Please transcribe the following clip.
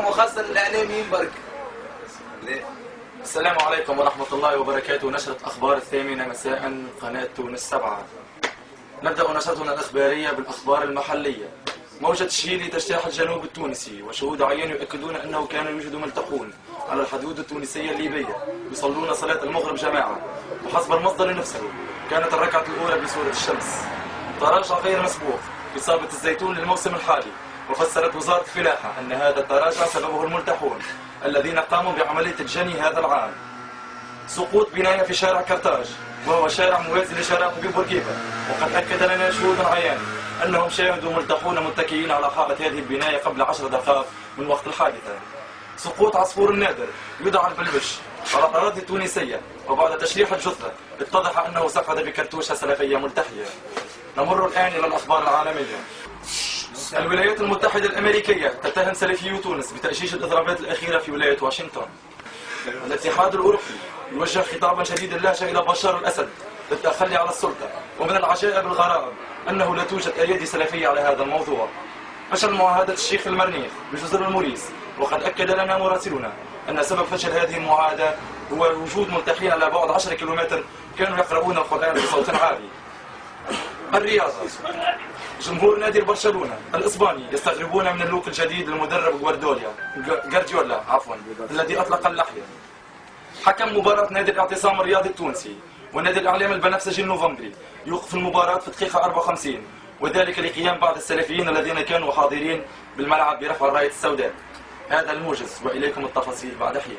وخاصة الإعلاميين برك. السلام عليكم ورحمة الله وبركاته. نشرة أخبار 8 مساء قناة تونس 7. نبدأ نشرتنا الإخبارية بالأخبار المحلية. موجة شيلي تجتاح الجنوب التونسي، وشهود عيان يؤكدون أنه كان يوجد ملتحون على الحدود التونسية الليبية يصلون صلاة المغرب جماعة، وحسب المصدر نفسه كانت الركعة الأولى بسورة الشمس. تراجع غير مسبوق في صابة الزيتون للموسم الحالي، وفسرت وزارة الفلاحة أن هذا التراجع سببه الملتحون الذين قاموا بعملية الجني هذا العام. سقوط بناية في شارع كرتاج، وهو شارع موازي لشارع طبيب بورقيبة، وقد أكد لنا شهود عيان أنهم شاهدوا ملتحون متكئين على حائط هذه البناية قبل 10 دقائق من وقت الحادثة. سقوط عصفور النادر يدعى البلبش على الأراضي التونسية، وبعد تشريح الجثة اتضح أنه سقط بكرتوشة سلفية ملتحية. نمر الآن إلى الأخبار العالمية. الولايات المتحدة الأمريكية تتهم سلفيو تونس بتأجيج الإضرابات الأخيرة في ولاية واشنطن. الاتحاد الأوروبي يوجه خطابا شديد اللهجة إلى بشار الأسد للتخلي على السلطة، ومن العجائب الغرائب أنه لا توجد أيادي سلفية على هذا الموضوع. فشل معاهدة الشيخ المرنيخ بجزر الموريس، وقد أكد لنا مراسلنا أن سبب فشل هذه المعاهدة هو وجود ملتحين على بعد 10 كيلومتر كانوا يقرؤون القرآن بصوت عالي. الرياضة. جمهور نادي برشلونة الإسباني يستغربون من اللوك الجديد للمدرب جوارديولا الذي أطلق اللحية. حكم مباراة نادي الاعتصام الرياضي التونسي ونادي الإعلام البنفسجي النوفمبري يوقف المباراة في الدقيقة 54، وذلك لقيام بعض السلفيين الذين كانوا حاضرين بالملعب برفع الراية السوداء. هذا الموجز، وإليكم التفاصيل بعد حين.